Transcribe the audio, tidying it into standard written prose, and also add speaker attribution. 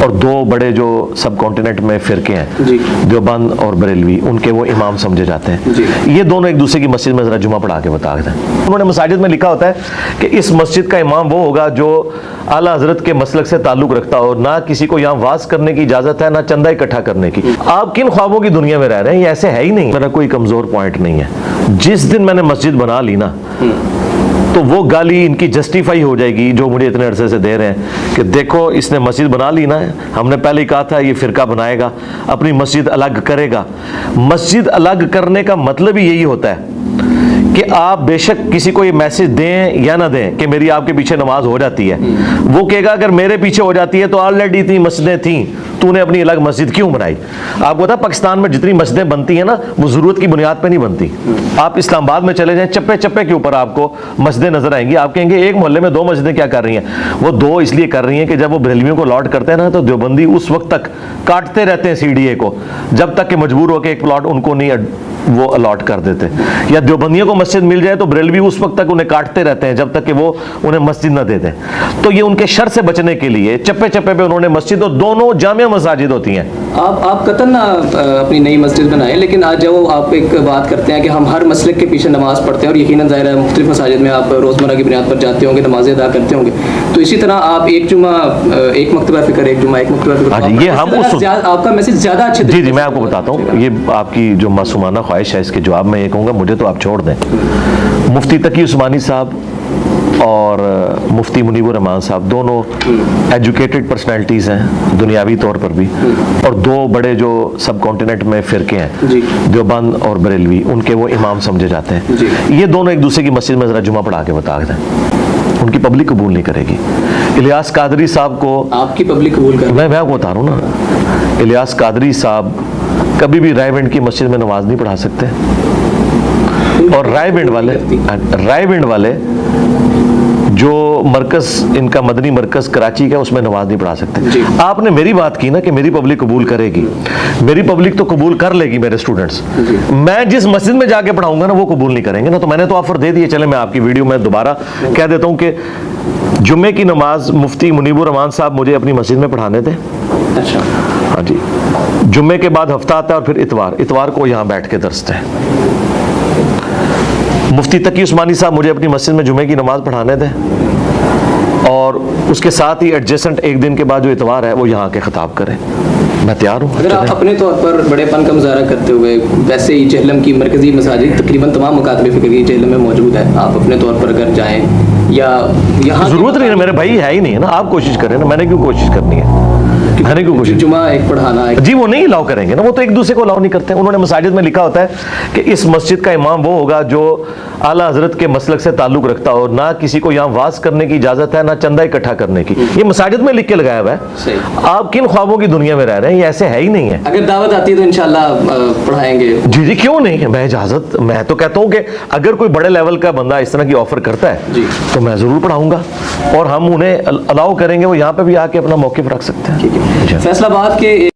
Speaker 1: اور دو بڑے جو سب کانٹیننٹ میں فرقے ہیں دیوبند اور بریلوی، ان کے وہ امام سمجھے جاتے ہیں، یہ دونوں ایک دوسرے کی مسجد میں ذرا جمعہ پڑھا کے بتا دیں۔ انہوں نے مساجد میں لکھا ہوتا ہے کہ اس مسجد کا امام وہ ہوگا جو اعلیٰ حضرت کے مسلک سے تعلق رکھتا ہو، نہ کسی کو یہاں واز کرنے کی اجازت ہے، نہ چندہ اکٹھا کرنے کی۔ آپ کن خوابوں کی دنیا میں رہ رہے ہیں؟ یہ ایسے ہے ہی نہیں۔ میرا کوئی کمزور پوائنٹ نہیں ہے۔ جس دن میں نے مسجد بنا لی نا تو وہ گالی ان کی جسٹیفائی ہو جائے گی جو مجھے اتنے عرصے سے دے رہے ہیں کہ دیکھو اس نے مسجد بنا لی نا، ہم نے پہلے ہی کہا تھا یہ فرقہ بنائے گا، اپنی مسجد الگ کرے گا۔ مسجد الگ کرنے کا مطلب ہی یہی ہوتا ہے کہ آپ بے شک کسی کو یہ میسج دیں یا نہ دیں کہ میری آپ کے پیچھے نماز ہو جاتی ہے، وہ کہے گا اگر میرے پیچھے ہو جاتی ہے تو آلریڈی اتنی مسجدیں تھیں، تو نے اپنی الگ مسجد کیوں بنائی؟ آپ کو پتا پاکستان میں جتنی مسجدیں بنتی ہیں نا وہ ضرورت کی بنیاد پہ نہیں بنتی۔ آپ اسلام آباد میں چلے جائیں، چپے چپے کے اوپر آپ کو مسجدیں نظر آئیں گی، آپ کہیں گے ایک محلے میں دو مسجدیں کیا کر رہی ہیں؟ وہ دو اس لیے کر رہی ہیں کہ جب وہ بریلویوں کو الاٹ کرتے ہیں نا تو دیوبندی اس وقت تک کاٹتے رہتے ہیں سی ڈی اے کو جب تک کہ مجبور ہو کے ایک پلاٹ ان کو نہیں وہ الاٹ کر دیتے، یا دیوبندیوں کو مسجد مل جائے تو بریلوی اس وقت تک انہیں کاٹتے رہتے ہیں جب تک کہ وہ انہیں مسجد نہ دے دیں۔ تو یہ ان کے شر سے بچنے کے لیے چپے چپے پہ انہوں نے مسجد، اور دونوں جامع مساجد ہوتی ہیں۔
Speaker 2: آپ قطعاً نہ اپنی نئی مسجد بنائیں، لیکن آج جب آپ ایک بات کرتے ہیں کہ ہم ہر مسلک کے پیچھے نماز پڑھتے ہیں، اور یقیناً ظاہر ہے مختلف مساجد میں آپ روزمرہ کی بنیاد پر جاتے ہوں گے، نمازیں ادا کرتے ہوں گے، تو اسی طرح آپ ایک جمعہ ایک مکتبہ فکر، ایک جمعہ ایک مکتبہ فکر،
Speaker 1: یہ ہم
Speaker 2: آپ کا میسج زیادہ اچھے
Speaker 1: جی میں آپ کو بتاتا ہوں، یہ آپ کی جو معصومانہ خواہش ہے اس کے جواب میں یہ کہوں گا مجھے تو آپ چھوڑ دیں۔ مفتی تقی عثمانی صاحب اور مفتی منیب الرحمان صاحب دونوں ایجوکیٹڈ پرسنالٹیز ہیں دنیاوی طور پر بھی، اور دو بڑے جو سب کانٹیننٹ میں فرقے ہیں دیوبند اور بریلوی، ان کے وہ امام سمجھے جاتے ہیں۔ یہ دونوں ایک دوسرے کی مسجد میں ذرا جمعہ پڑھا کے بتا دیں، ان کی پبلک قبول نہیں کرے گی۔ الیاس قادری صاحب کو
Speaker 2: آپ کی پبلک قبول کر،
Speaker 1: میں آپ کو بتا رہا ہوں نا، الیاس قادری صاحب کبھی بھی رائے ونڈ کی مسجد میں نماز نہیں پڑھا سکتے، اور رائے ونڈ والے جو مرکز ان کا مدنی مرکز کراچی کا اس میں نماز نہیں پڑھا سکتے۔ آپ نے میری بات کی نا کہ میری پبلک قبول کرے گی، میری پبلک تو قبول کر لے گی میرے اسٹوڈنٹس، میں جس مسجد میں جا کے پڑھاؤں گا نا وہ قبول نہیں کریں گے نا۔ تو میں نے تو آفر دے دیے، چلے میں آپ کی ویڈیو میں دوبارہ کہہ دیتا ہوں کہ جمعے کی نماز مفتی منیب الرحمان صاحب مجھے اپنی مسجد میں پڑھانے دیں۔
Speaker 2: اچھا
Speaker 1: ہاں جی، جمعے کے بعد ہفتہ آتا ہے اور پھر اتوار کو یہاں بیٹھ کے درس دیں۔ مفتی تقی عثمانی صاحب مجھے اپنی مسجد میں جمعے کی نماز پڑھانے دیں، اور اس کے ساتھ ہی ایڈجسٹنٹ ایک دن کے بعد جو اتوار ہے وہ یہاں کے خطاب کریں، میں تیار ہوں۔
Speaker 2: اگر آپ اپنے طور پر بڑے پن کا مظاہرہ کرتے ہوئے، ویسے ہی جہلم کی مرکزی مساجد تقریباً تمام مکاتب فکر کی جہلم میں موجود ہے، آپ اپنے طور پر اگر جائیں یا یہاں
Speaker 1: ضرورت نہیں ہے، میرے بھائی ہے ہی نہیں ہے نا، آپ کوشش کریں نا، میں نے کیوں کوشش کرنی ہے؟ میں نے کیوں کوشش؟
Speaker 2: جمعہ ایک پڑھانا ہے
Speaker 1: جی وہ نہیں الاؤ کریں گے نا، وہ تو ایک دوسرے کو الاؤ نہیں کرتے۔ انہوں نے مساجد میں لکھا ہوتا ہے کہ اس مسجد کا امام وہ ہوگا جو اعلیٰ حضرت کے مسلک سے تعلق رکھتا ہو، نہ کسی کو یہاں واز کرنے کی اجازت ہے، نہ چندہ اکٹھا کرنے کی۔ یہ مساجد میں لکھ کے لگایا ہوا ہے۔ آپ کن خوابوں کی دنیا میں رہ رہے ہیں؟ یہ ایسے ہے ہی نہیں ہے۔
Speaker 2: اگر دعوت آتی ہے تو انشاءاللہ پڑھائیں گے۔
Speaker 1: جی کیوں نہیں، میں اجازت، میں تو کہتا ہوں کہ اگر کوئی بڑے لیول کا بندہ اس طرح کی آفر کرتا ہے تو میں ضرور پڑھاؤں گا، اور ہم انہیں الاؤ کریں گے، وہ یہاں پہ بھی آ کے اپنا موقف رکھ سکتے ہیں۔
Speaker 2: فیصل آباد کے